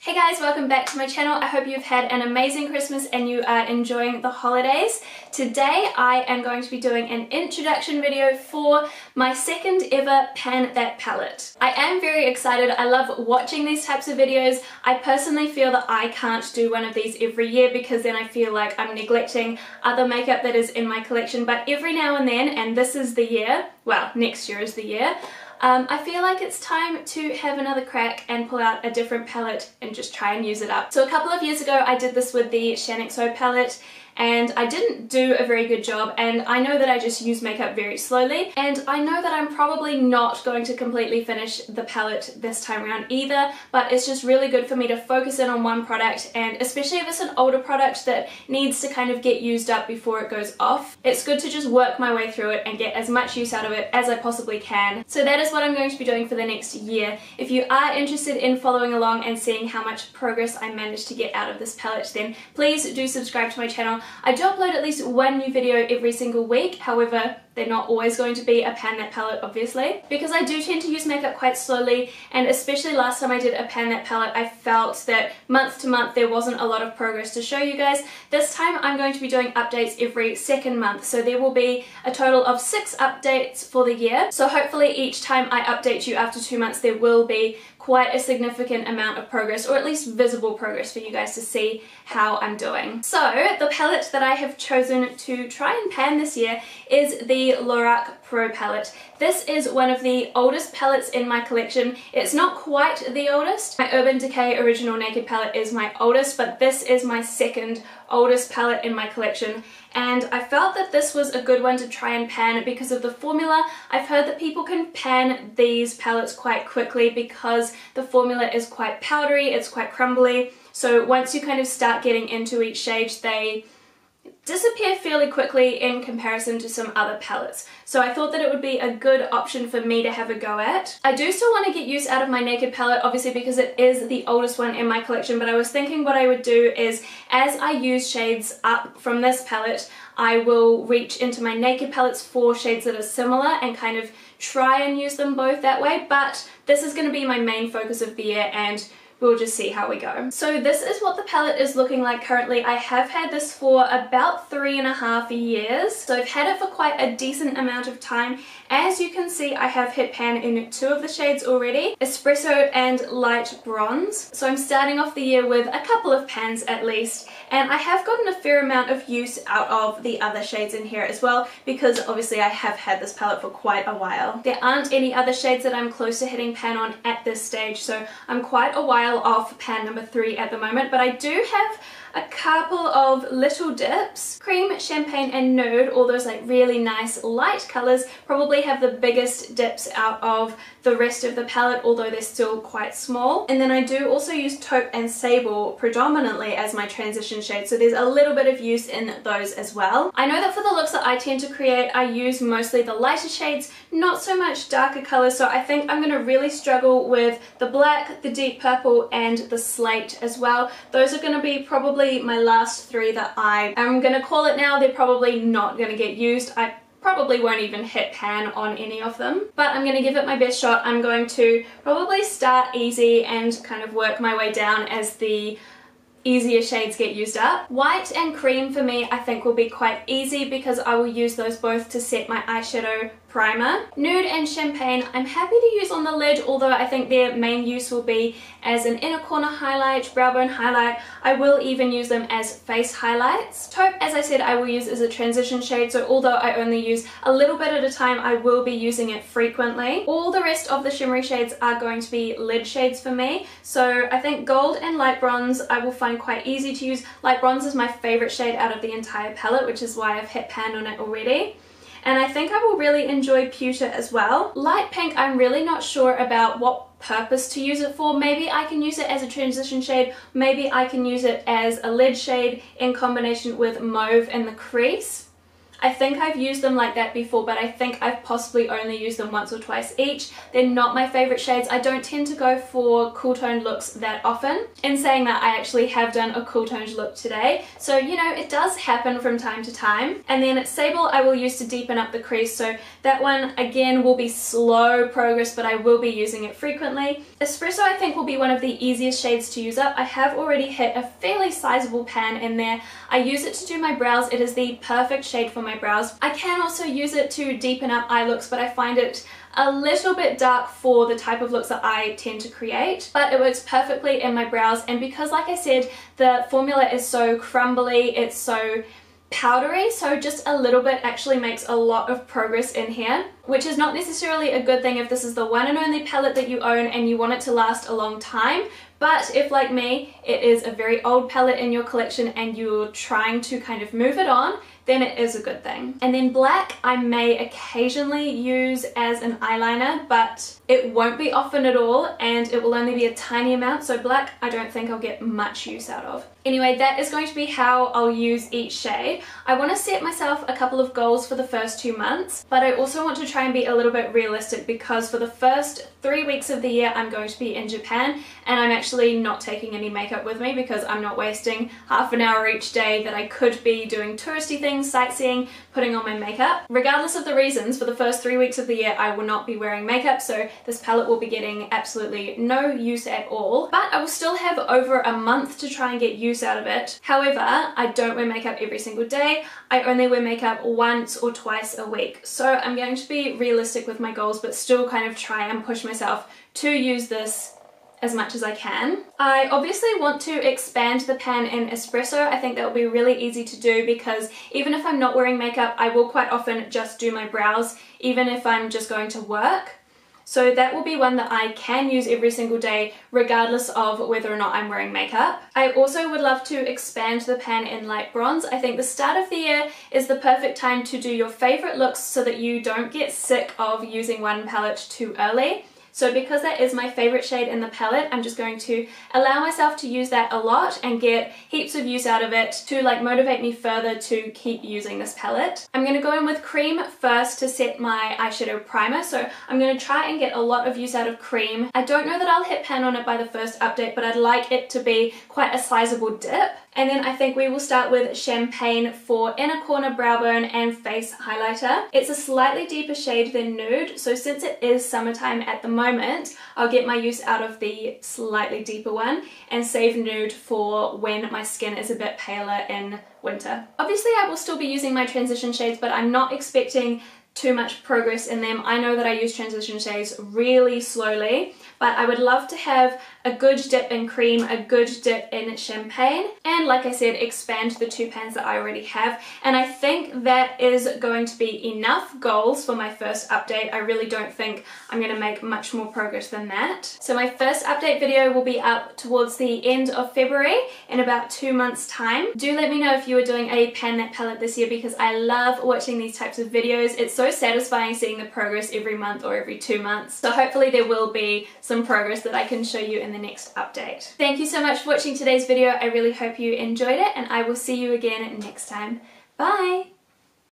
Hey guys, welcome back to my channel. I hope you've had an amazing Christmas and you are enjoying the holidays. Today I am going to be doing an introduction video for my second ever Pan That palette. I am very excited. I love watching these types of videos. I personally feel that I can't do one of these every year because then I feel like I'm neglecting other makeup that is in my collection, but every now and then, and this is the year, well, next year is the year, I feel like it's time to have another crack and pull out a different palette and just try and use it up. So a couple of years ago I did this with the Shaaanxo palette and I didn't do a very good job, and I know that I just use makeup very slowly, and I know that I'm probably not going to completely finish the palette this time around either, but it's just really good for me to focus in on one product, and especially if it's an older product that needs to kind of get used up before it goes off, it's good to just work my way through it and get as much use out of it as I possibly can. So that is what I'm going to be doing for the next year. If you are interested in following along and seeing how much progress I managed to get out of this palette, then please do subscribe to my channel. I do upload at least one new video every single week, however they're not always going to be a Pan That palette obviously, because I do tend to use makeup quite slowly, and especially last time I did a Pan That palette I felt that month to month there wasn't a lot of progress to show you guys. This time I'm going to be doing updates every second month, so there will be a total of 6 updates for the year, so hopefully each time I update you after 2 months there will be quite a significant amount of progress, or at least visible progress for you guys to see how I'm doing. So the palette that I have chosen to try and pan this year is the Lorac Pro palette. This is one of the oldest palettes in my collection. It's not quite the oldest. My Urban Decay Original Naked palette is my oldest, but this is my second oldest palette in my collection, and I felt that this was a good one to try and pan because of the formula. I've heard that people can pan these palettes quite quickly because the formula is quite powdery, it's quite crumbly, so once you kind of start getting into each shade they disappear fairly quickly in comparison to some other palettes. So I thought that it would be a good option for me to have a go at. I do still want to get use out of my Naked palette, obviously because it is the oldest one in my collection, but I was thinking what I would do is, as I use shades up from this palette, I will reach into my Naked palettes for shades that are similar and kind of try and use them both that way, but this is going to be my main focus of the year and we'll just see how we go. So this is what the palette is looking like currently. I have had this for about 3.5 years, so I've had it for quite a decent amount of time. As you can see, I have hit pan in 2 of the shades already, Espresso and Light Bronze. So I'm starting off the year with a couple of pans at least, and I have gotten a fair amount of use out of the other shades in here as well, because obviously I have had this palette for quite a while. There aren't any other shades that I'm close to hitting pan on at this stage, so I'm quite a while off pan number 3 at the moment, but I do have a couple of little dips. Cream, Champagne and Nude, all those like really nice light colours, probably have the biggest dips out of the rest of the palette, although they're still quite small. And then I do also use Taupe and Sable predominantly as my transition shade, so there's a little bit of use in those as well. I know that for the looks that I tend to create, I use mostly the lighter shades, not so much darker colours, so I think I'm going to really struggle with the black, the deep purple and the slate as well. Those are going to be probably my last 3 that I am going to call it now. They're probably not going to get used. I probably won't even hit pan on any of them, but I'm going to give it my best shot. I'm going to probably start easy and kind of work my way down as the easier shades get used up. White and Cream for me I think will be quite easy because I will use those both to set my eyeshadow primer. Nude and Champagne I'm happy to use on the lid, although I think their main use will be as an inner corner highlight, brow bone highlight. I will even use them as face highlights. Taupe, as I said, I will use as a transition shade, so although I only use a little bit at a time, I will be using it frequently. All the rest of the shimmery shades are going to be lid shades for me, so I think Gold and Light Bronze I will find quite easy to use. Light Bronze is my favourite shade out of the entire palette, which is why I've hit pan on it already. And I think I will really enjoy Pewter as well. Light Pink, I'm really not sure about what purpose to use it for. Maybe I can use it as a transition shade, maybe I can use it as a lid shade in combination with Mauve in the crease. I think I've used them like that before, but I think I've possibly only used them once or twice each. They're not my favourite shades. I don't tend to go for cool toned looks that often. In saying that, I actually have done a cool toned look today, so you know, it does happen from time to time. And then Sable I will use to deepen up the crease, so that one again will be slow progress, but I will be using it frequently. Espresso I think will be one of the easiest shades to use up. I have already hit a fairly sizable pan in there. I use it to do my brows. It is the perfect shade for my brows. I can also use it to deepen up eye looks, but I find it a little bit dark for the type of looks that I tend to create, but it works perfectly in my brows. And because, like I said, the formula is so crumbly, it's so powdery, so just a little bit actually makes a lot of progress in here, which is not necessarily a good thing if this is the one and only palette that you own and you want it to last a long time. But if, like me, it is a very old palette in your collection and you're trying to kind of move it on, then it is a good thing. And then black I may occasionally use as an eyeliner, but it won't be often at all, and it will only be a tiny amount, so black I don't think I'll get much use out of. Anyway, that is going to be how I'll use each shade. I want to set myself a couple of goals for the first 2 months, but I also want to try and be a little bit realistic, because for the first 3 weeks of the year I'm going to be in Japan, and I'm actually not taking any makeup with me because I'm not wasting half an hour each day that I could be doing touristy things, sightseeing, putting on my makeup. Regardless of the reasons, for the first 3 weeks of the year I will not be wearing makeup, so this palette will be getting absolutely no use at all, but I will still have over a month to try and get use out of it. However, I don't wear makeup every single day. I only wear makeup once or twice a week, so I'm going to be realistic with my goals but still kind of try and push myself to use this as much as I can. I obviously want to expand the pan in espresso. I think that will be really easy to do, because even if I'm not wearing makeup, I will quite often just do my brows, even if I'm just going to work. So that will be one that I can use every single day, regardless of whether or not I'm wearing makeup. I also would love to expand the pan in light bronze. I think the start of the year is the perfect time to do your favorite looks so that you don't get sick of using one palette too early. So because that is my favorite shade in the palette, I'm just going to allow myself to use that a lot and get heaps of use out of it to like motivate me further to keep using this palette. I'm going to go in with cream first to set my eyeshadow primer, so I'm going to try and get a lot of use out of cream. I don't know that I'll hit pan on it by the first update, but I'd like it to be quite a sizable dip. And then I think we will start with Champagne for inner corner, brow bone and face highlighter. It's a slightly deeper shade than Nude, so since it is summertime at the moment, I'll get my use out of the slightly deeper one and save Nude for when my skin is a bit paler in winter. Obviously I will still be using my transition shades, but I'm not expecting too much progress in them. I know that I use transition shades really slowly, but I would love to have a good dip in cream, a good dip in champagne, and like I said, expand the two pans that I already have. And I think that is going to be enough goals for my first update. I really don't think I'm going to make much more progress than that. So my first update video will be up towards the end of February in about 2 months time. Do let me know if you are doing a pan that palette this year, because I love watching these types of videos. It's so satisfying seeing the progress every month or every 2 months. So hopefully there will be some progress that I can show you in the next update. Thank you so much for watching today's video. I really hope you enjoyed it, and I will see you again next time. Bye!